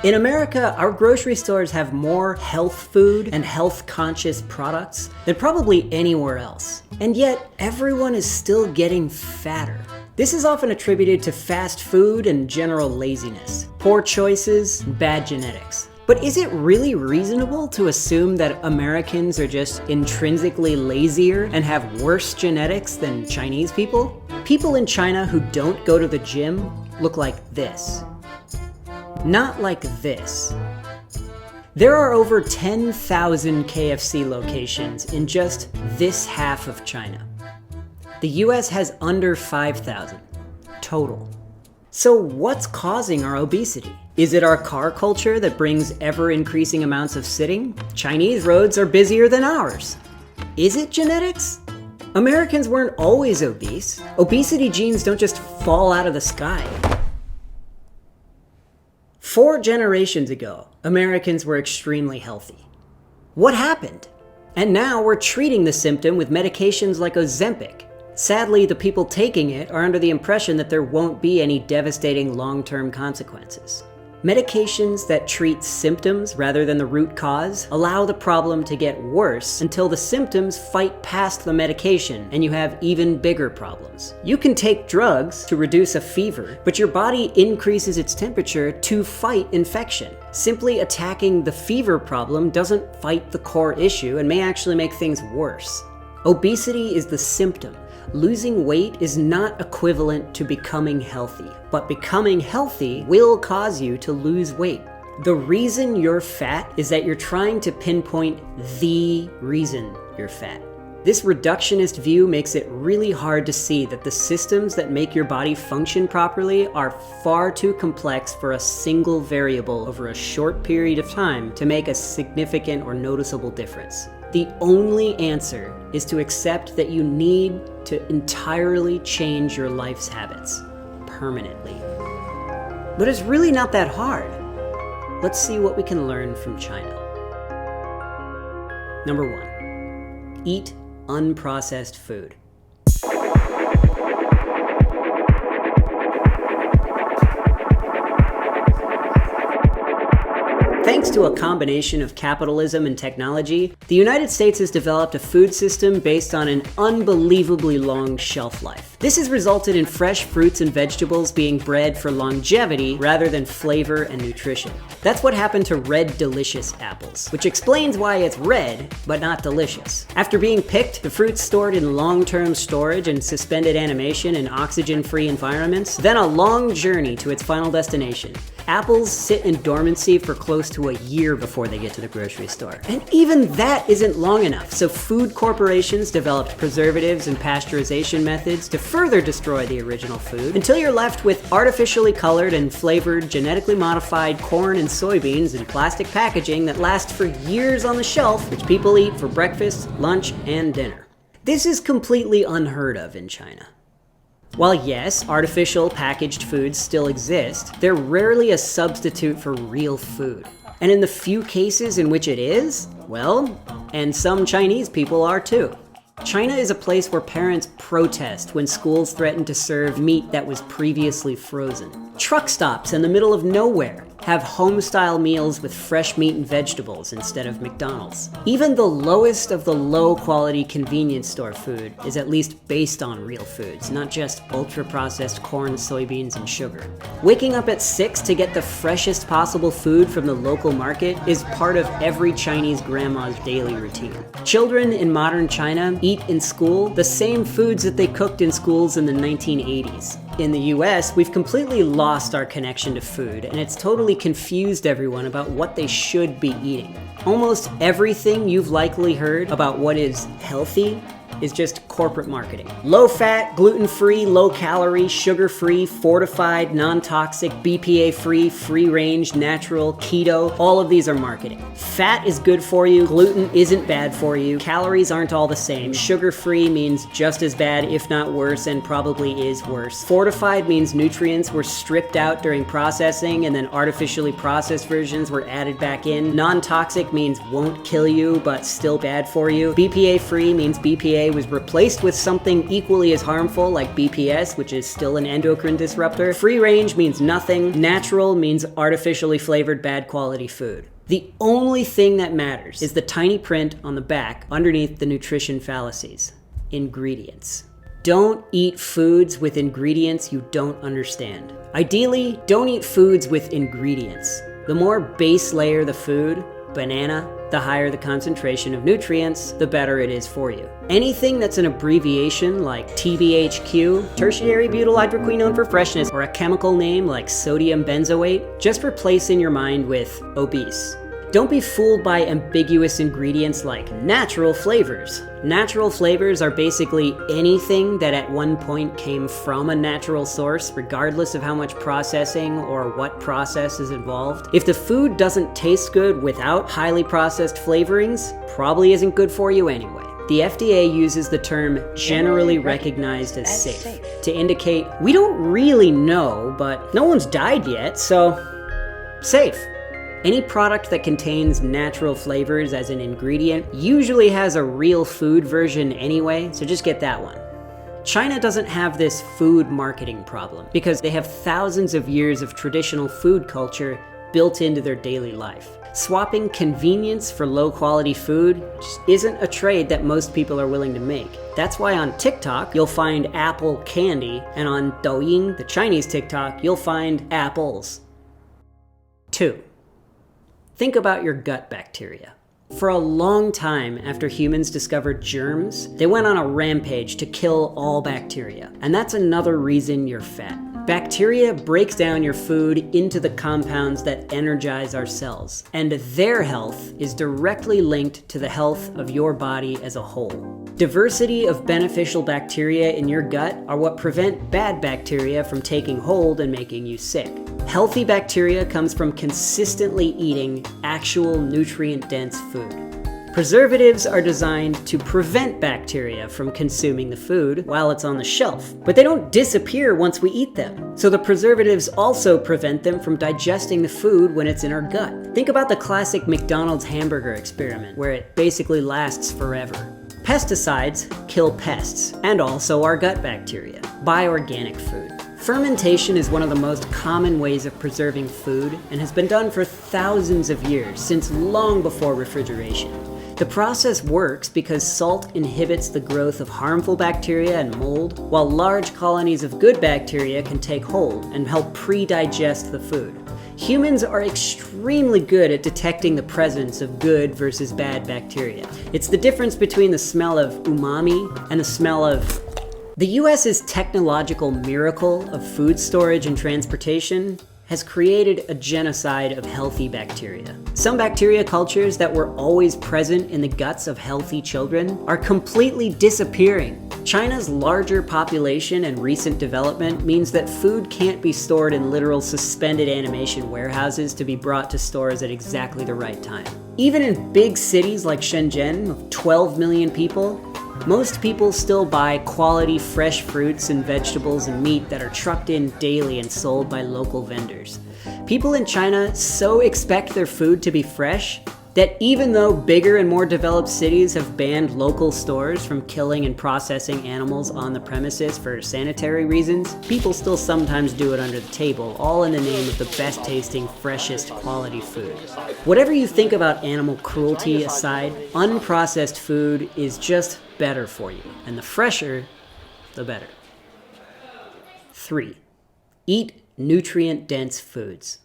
In America, our grocery stores have more health food and health-conscious products than probably anywhere else. And yet, everyone is still getting fatter. This is often attributed to fast food and general laziness, poor choices, and bad genetics. But is it really reasonable to assume that Americans are just intrinsically lazier and have worse genetics than Chinese people? People in China who don't go to the gym look like this. Not like this. There are over 10,000 KFC locations in just this half of China. The US has under 5,000 total. So what's causing our obesity? Is it our car culture that brings ever-increasing amounts of sitting? Chinese roads are busier than ours. Is it genetics? Americans weren't always obese. Obesity genes don't just fall out of the sky. 4 generations ago, Americans were extremely healthy. What happened? And now we're treating the symptom with medications like Ozempic. Sadly, the people taking it are under the impression that there won't be any devastating long-term consequences. Medications that treat symptoms rather than the root cause allow the problem to get worse until the symptoms fight past the medication and you have even bigger problems. You can take drugs to reduce a fever, but your body increases its temperature to fight infection. Simply attacking the fever problem doesn't fight the core issue and may actually make things worse. Obesity is the symptom. Losing weight is not equivalent to becoming healthy, but becoming healthy will cause you to lose weight. The reason you're fat is that you're trying to pinpoint the reason you're fat. This reductionist view makes it really hard to see that the systems that make your body function properly are far too complex for a single variable over a short period of time to make a significant or noticeable difference. The only answer is to accept that you need to entirely change your life's habits permanently. But it's really not that hard. Let's see what we can learn from China. Number 1, eat unprocessed food. Thanks to a combination of capitalism and technology, the United States has developed a food system based on an unbelievably long shelf life. This has resulted in fresh fruits and vegetables being bred for longevity rather than flavor and nutrition. That's what happened to Red Delicious apples, which explains why it's red, but not delicious. After being picked, the fruit's stored in long-term storage and suspended animation in oxygen-free environments, then a long journey to its final destination. Apples sit in dormancy for close to a year before they get to the grocery store. And even that isn't long enough, so food corporations developed preservatives and pasteurization methods to further destroy the original food, until you're left with artificially colored and flavored, genetically modified corn and soybeans in plastic packaging that lasts for years on the shelf, which people eat for breakfast, lunch, and dinner. This is completely unheard of in China. While yes, artificial packaged foods still exist, they're rarely a substitute for real food. And in the few cases in which it is, well, and some Chinese people are too. China is a place where parents protest when schools threaten to serve meat that was previously frozen. Truck stops in the middle of nowhere have home-style meals with fresh meat and vegetables instead of McDonald's. Even the lowest of the low-quality convenience store food is at least based on real foods, not just ultra-processed corn, soybeans, and sugar. Waking up at 6 to get the freshest possible food from the local market is part of every Chinese grandma's daily routine. Children in modern China eat in school the same foods that they cooked in schools in the 1980s. In the US, we've completely lost our connection to food, and it's totally confused everyone about what they should be eating. Almost everything you've likely heard about what is healthy is just corporate marketing. Low-fat, gluten-free, low-calorie, sugar-free, fortified, non-toxic, BPA-free, free-range, natural, keto, all of these are marketing. Fat is good for you, gluten isn't bad for you, calories aren't all the same, sugar-free means just as bad, if not worse, and probably is worse. Fortified means nutrients were stripped out during processing and then artificially processed versions were added back in. Non-toxic means won't kill you, but still bad for you. BPA-free means BPA BCAA was replaced with something equally as harmful like BPS, which is still an endocrine disruptor. Free range means nothing. Natural means artificially flavored bad quality food. The only thing that matters is the tiny print on the back underneath the nutrition fallacies. Ingredients. Don't eat foods with ingredients you don't understand. Ideally, don't eat foods with ingredients. The more base layer the food, banana, the higher the concentration of nutrients, the better it is for you. Anything that's an abbreviation like TBHQ, tertiary butyl hydroquinone for freshness, or a chemical name like sodium benzoate, just replace in your mind with obese. Don't be fooled by ambiguous ingredients like natural flavors. Natural flavors are basically anything that at one point came from a natural source, regardless of how much processing or what process is involved. If the food doesn't taste good without highly processed flavorings, probably isn't good for you anyway. The FDA uses the term generally recognized as safe to indicate we don't really know, but no one's died yet, so safe. Any product that contains natural flavors as an ingredient usually has a real food version anyway, so just get that one. China doesn't have this food marketing problem because they have thousands of years of traditional food culture built into their daily life. Swapping convenience for low-quality food just isn't a trade that most people are willing to make. That's why on TikTok, you'll find apple candy, and on Douyin, the Chinese TikTok, you'll find apples. 2. Think about your gut bacteria. For a long time after humans discovered germs, they went on a rampage to kill all bacteria. And that's another reason you're fat. Bacteria breaks down your food into the compounds that energize our cells, and their health is directly linked to the health of your body as a whole. Diversity of beneficial bacteria in your gut are what prevent bad bacteria from taking hold and making you sick. Healthy bacteria comes from consistently eating actual nutrient-dense food. Preservatives are designed to prevent bacteria from consuming the food while it's on the shelf, but they don't disappear once we eat them. So the preservatives also prevent them from digesting the food when it's in our gut. Think about the classic McDonald's hamburger experiment, where it basically lasts forever. Pesticides kill pests, and also our gut bacteria. Buy organic food. Fermentation is one of the most common ways of preserving food and has been done for thousands of years, since long before refrigeration. The process works because salt inhibits the growth of harmful bacteria and mold, while large colonies of good bacteria can take hold and help pre-digest the food. Humans are extremely good at detecting the presence of good versus bad bacteria. It's the difference between the smell of umami and the smell of... The US's technological miracle of food storage and transportation has created a genocide of healthy bacteria. Some bacteria cultures that were always present in the guts of healthy children are completely disappearing. China's larger population and recent development means that food can't be stored in literal suspended animation warehouses to be brought to stores at exactly the right time. Even in big cities like Shenzhen, of 12 million people, most people still buy quality fresh fruits and vegetables and meat that are trucked in daily and sold by local vendors. People in China so expect their food to be fresh that even though bigger and more developed cities have banned local stores from killing and processing animals on the premises for sanitary reasons, people still sometimes do it under the table, all in the name of the best tasting, freshest quality food. Whatever you think about animal cruelty aside, unprocessed food is just better for you, and the fresher, the better. 3. Eat nutrient-dense foods.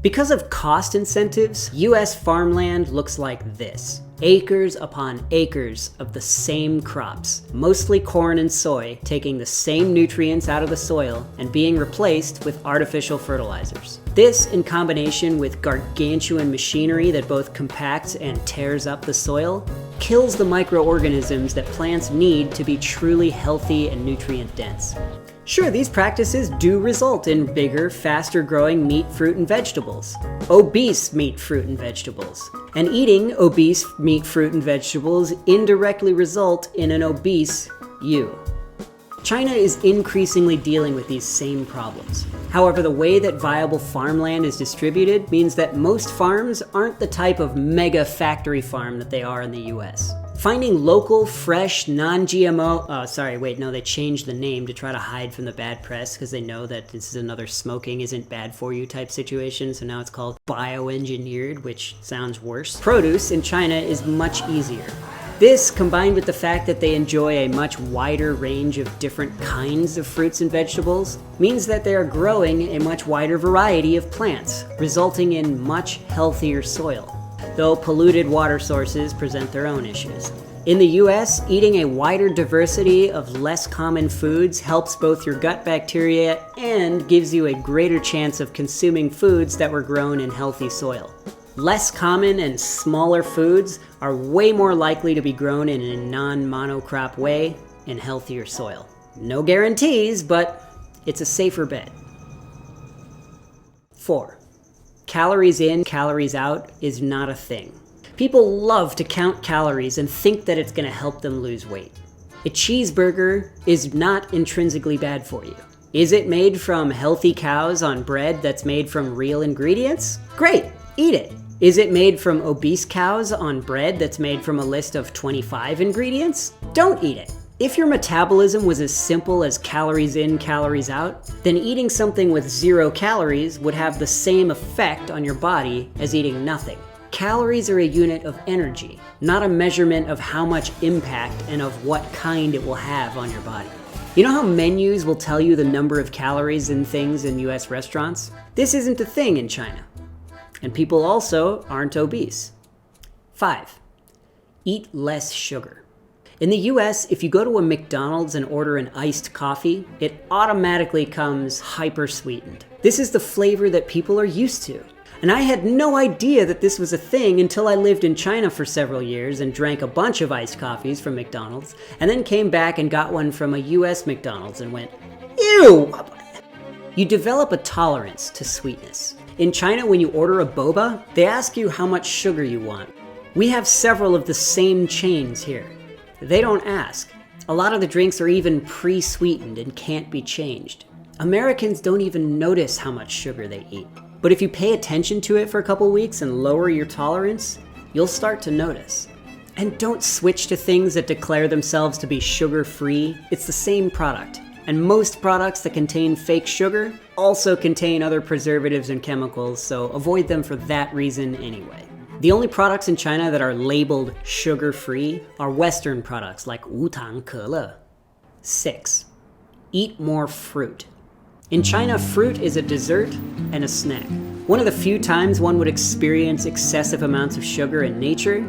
Because of cost incentives, US farmland looks like this. Acres upon acres of the same crops, mostly corn and soy, taking the same nutrients out of the soil and being replaced with artificial fertilizers. This, in combination with gargantuan machinery that both compacts and tears up the soil, kills the microorganisms that plants need to be truly healthy and nutrient-dense. Sure, these practices do result in bigger, faster-growing meat, fruit, and vegetables. Obese meat, fruit, and vegetables. And eating obese meat, fruit, and vegetables indirectly result in an obese you. China is increasingly dealing with these same problems. However, the way that viable farmland is distributed means that most farms aren't the type of mega factory farm that they are in the US. Finding local, fresh, non-GMO, they changed the name to try to hide from the bad press because they know that this is another smoking isn't bad for you type situation, so now it's called bioengineered, which sounds worse. Produce in China is much easier. This, combined with the fact that they enjoy a much wider range of different kinds of fruits and vegetables, means that they are growing a much wider variety of plants, resulting in much healthier soil. Though polluted water sources present their own issues. In the US, eating a wider diversity of less common foods helps both your gut bacteria and gives you a greater chance of consuming foods that were grown in healthy soil. Less common and smaller foods are way more likely to be grown in a non-monocrop way in healthier soil. No guarantees, but it's a safer bet. 4. Calories in, calories out is not a thing. People love to count calories and think that it's going to help them lose weight. A cheeseburger is not intrinsically bad for you. Is it made from healthy cows on bread that's made from real ingredients? Great, eat it. Is it made from obese cows on bread that's made from a list of 25 ingredients? Don't eat it. If your metabolism was as simple as calories in, calories out, then eating something with 0 calories would have the same effect on your body as eating nothing. Calories are a unit of energy, not a measurement of how much impact and of what kind it will have on your body. You know how menus will tell you the number of calories in things in US restaurants? This isn't a thing in China. And people also aren't obese. 5. Eat less sugar. In the US, if you go to a McDonald's and order an iced coffee, it automatically comes hyper sweetened. This is the flavor that people are used to. And I had no idea that this was a thing until I lived in China for several years and drank a bunch of iced coffees from McDonald's, and then came back and got one from a US McDonald's and went, ew! You develop a tolerance to sweetness. In China, when you order a boba, they ask you how much sugar you want. We have several of the same chains here. They don't ask. A lot of the drinks are even pre-sweetened and can't be changed. Americans don't even notice how much sugar they eat. But if you pay attention to it for a couple weeks and lower your tolerance, you'll start to notice. And don't switch to things that declare themselves to be sugar-free. It's the same product. And most products that contain fake sugar also contain other preservatives and chemicals, so avoid them for that reason anyway. The only products in China that are labeled sugar-free are Western products like Wutang Kele. 6. Eat more fruit. In China, fruit is a dessert and a snack. One of the few times one would experience excessive amounts of sugar in nature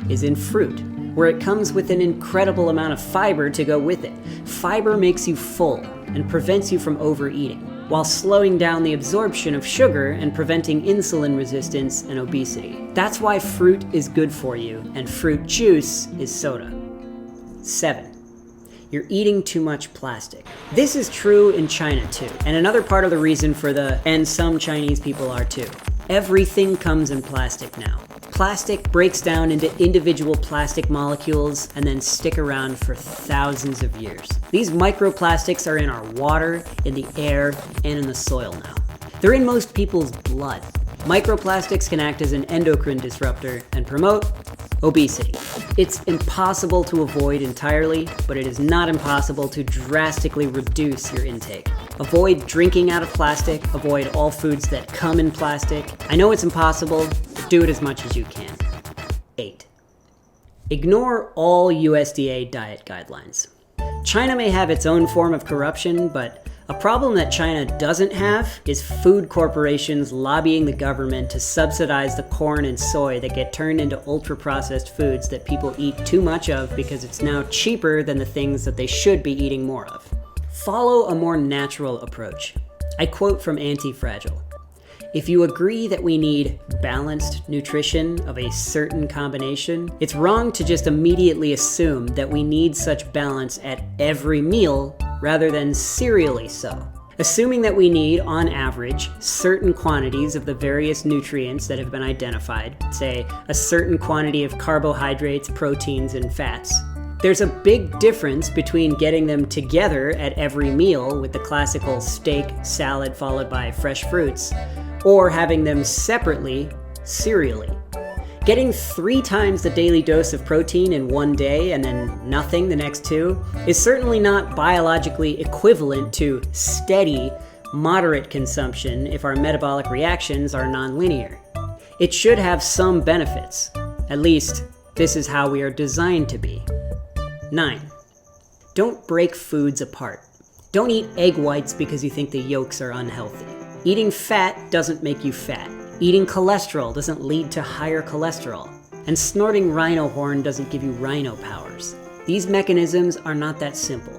is in fruit, where it comes with an incredible amount of fiber to go with it. Fiber makes you full and prevents you from overeating, while slowing down the absorption of sugar and preventing insulin resistance and obesity. That's why fruit is good for you, and fruit juice is soda. 7. You're eating too much plastic. This is true in China too, and another part of the reason for and some Chinese people are too. Everything comes in plastic now. Plastic breaks down into individual plastic molecules and then stick around for thousands of years. These microplastics are in our water, in the air, and in the soil now. They're in most people's blood. Microplastics can act as an endocrine disruptor and promote obesity. It's impossible to avoid entirely, but it is not impossible to drastically reduce your intake. Avoid drinking out of plastic, avoid all foods that come in plastic. I know it's impossible, but do it as much as you can. 8. Ignore all USDA diet guidelines. China may have its own form of corruption, but a problem that China doesn't have is food corporations lobbying the government to subsidize the corn and soy that get turned into ultra-processed foods that people eat too much of because it's now cheaper than the things that they should be eating more of. Follow a more natural approach. I quote from Anti-Fragile. If you agree that we need balanced nutrition of a certain combination, it's wrong to just immediately assume that we need such balance at every meal rather than serially so. Assuming that we need, on average, certain quantities of the various nutrients that have been identified, say a certain quantity of carbohydrates, proteins, and fats. There's a big difference between getting them together at every meal with the classical steak, salad followed by fresh fruits, or having them separately, serially. Getting 3 times the daily dose of protein in one day and then nothing the next 2 is certainly not biologically equivalent to steady, moderate consumption if our metabolic reactions are nonlinear. It should have some benefits. At least, this is how we are designed to be. 9. Don't break foods apart. Don't eat egg whites because you think the yolks are unhealthy. Eating fat doesn't make you fat. Eating cholesterol doesn't lead to higher cholesterol. And snorting rhino horn doesn't give you rhino powers. These mechanisms are not that simple.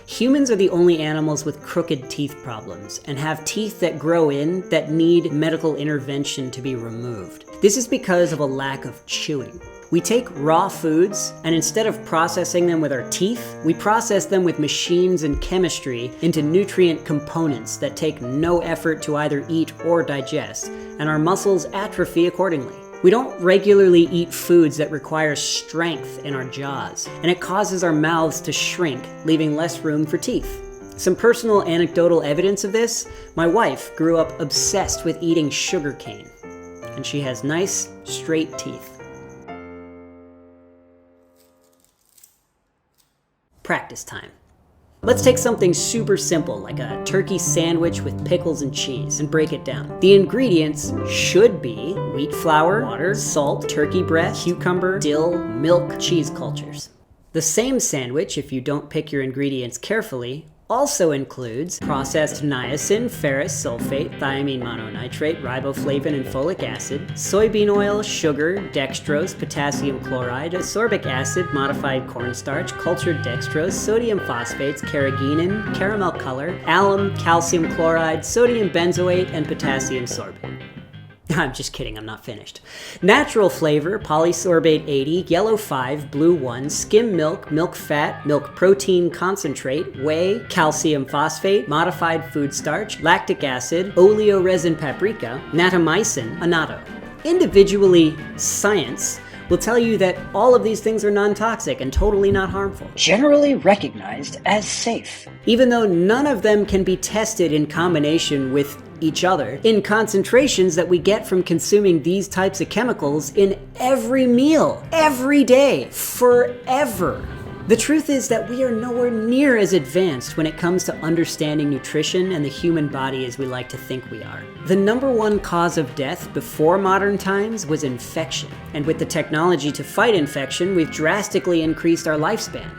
Humans are the only animals with crooked teeth problems and have teeth that grow in that need medical intervention to be removed. This is because of a lack of chewing. We take raw foods, and instead of processing them with our teeth, we process them with machines and chemistry into nutrient components that take no effort to either eat or digest, and our muscles atrophy accordingly. We don't regularly eat foods that require strength in our jaws, and it causes our mouths to shrink, leaving less room for teeth. Some personal anecdotal evidence of this: my wife grew up obsessed with eating sugar cane, and she has nice, straight teeth. Practice time. Let's take something super simple like a turkey sandwich with pickles and cheese and break it down. The ingredients should be wheat flour, water, salt, turkey breast, cucumber, dill, milk, cheese cultures. The same sandwich, if you don't pick your ingredients carefully, also includes processed niacin, ferrous sulfate, thiamine mononitrate, riboflavin, and folic acid, soybean oil, sugar, dextrose, potassium chloride, ascorbic acid, modified cornstarch, cultured dextrose, sodium phosphates, carrageenan, caramel color, alum, calcium chloride, sodium benzoate, and potassium sorbate. I'm just kidding, I'm not finished. Natural flavor, polysorbate 80, yellow 5, blue 1, skim milk, milk fat, milk protein concentrate, whey, calcium phosphate, modified food starch, lactic acid, oleoresin paprika, natamycin, annatto. Individually, science will tell you that all of these things are non-toxic and totally not harmful. Generally recognized as safe. Even though none of them can be tested in combination with each other in concentrations that we get from consuming these types of chemicals in every meal, every day, forever. The truth is that we are nowhere near as advanced when it comes to understanding nutrition and the human body as we like to think we are. The #1 cause of death before modern times was infection, and with the technology to fight infection, we've drastically increased our lifespan.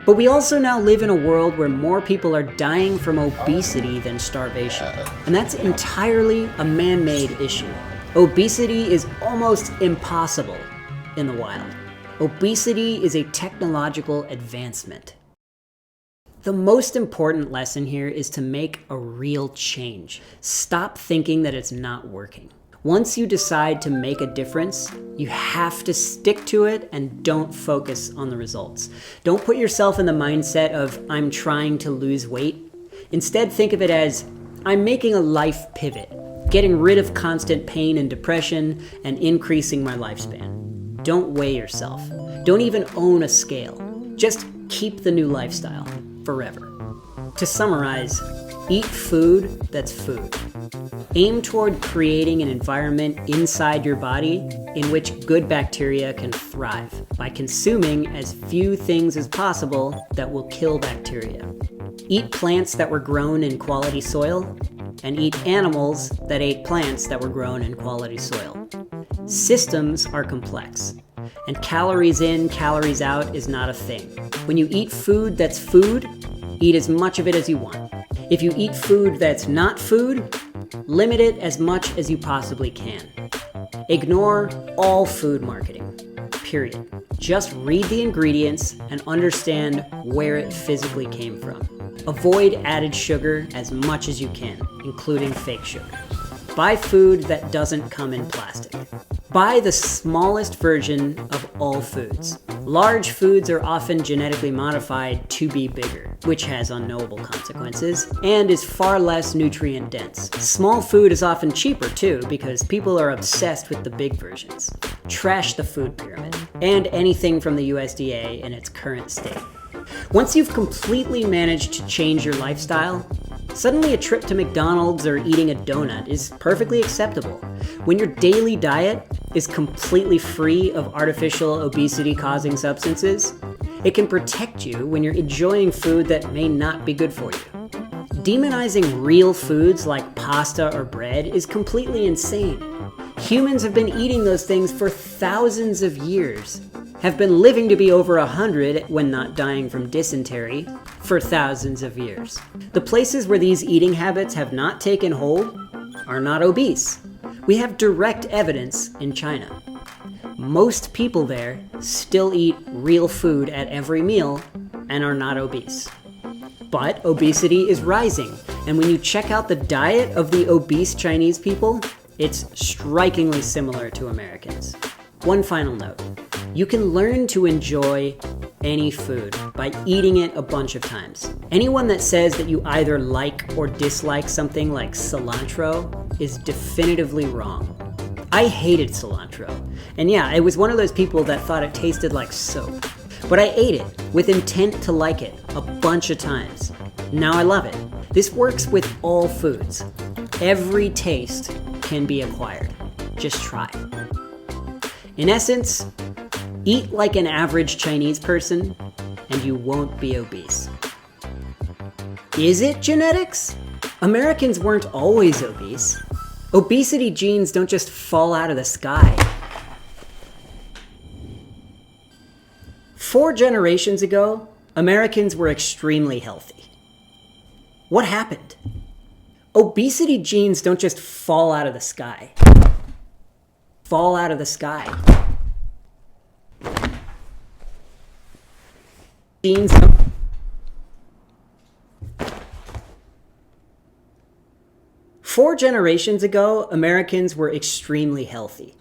But we also now live in a world where more people are dying from obesity than starvation. And that's entirely a man-made issue. Obesity is almost impossible in the wild. Obesity is a technological advancement. The most important lesson here is to make a real change. Stop thinking that it's not working. Once you decide to make a difference, you have to stick to it and don't focus on the results. Don't put yourself in the mindset of, I'm trying to lose weight. Instead, think of it as, I'm making a life pivot, getting rid of constant pain and depression, and increasing my lifespan. Don't weigh yourself. Don't even own a scale. Just keep the new lifestyle forever. To summarize, eat food that's food. Aim toward creating an environment inside your body in which good bacteria can thrive by consuming as few things as possible that will kill bacteria. Eat plants that were grown in quality soil, and eat animals that ate plants that were grown in quality soil. Systems are complex, and calories in, calories out is not a thing. When you eat food that's food, eat as much of it as you want. If you eat food that's not food, limit it as much as you possibly can. Ignore all food marketing, period. Just read the ingredients and understand where it physically came from. Avoid added sugar as much as you can, including fake sugar. Buy food that doesn't come in plastic. Buy the smallest version of all foods. Large foods are often genetically modified to be bigger, which has unknowable consequences, and is far less nutrient dense. Small food is often cheaper too, because people are obsessed with the big versions. Trash the food pyramid, and anything from the USDA in its current state. Once you've completely managed to change your lifestyle, Suddenly a trip to McDonald's or eating a donut is perfectly acceptable. When your daily diet is completely free of artificial obesity-causing substances, it can protect you when you're enjoying food that may not be good for you. Demonizing real foods like pasta or bread is completely insane. Humans have been eating those things for thousands of years, have been living to be over 100 when not dying from dysentery for thousands of years. The places where these eating habits have not taken hold are not obese. We have direct evidence in China. Most people there still eat real food at every meal and are not obese. But obesity is rising, and when you check out the diet of the obese Chinese people, it's strikingly similar to Americans. One final note. You can learn to enjoy any food by eating it a bunch of times. Anyone that says that you either like or dislike something like cilantro is definitively wrong. I hated cilantro. And yeah, I was one of those people that thought it tasted like soap. But I ate it with intent to like it a bunch of times. Now I love it. This works with all foods. Every taste can be acquired. Just try. In essence, eat like an average Chinese person, and you won't be obese. Is it genetics? Americans weren't always obese. Obesity genes don't just fall out of the sky. 4 generations ago, Americans were extremely healthy. What happened? Obesity genes don't just fall out of the sky. Fall out of the sky. Genes don't... 4 generations ago, Americans were extremely healthy.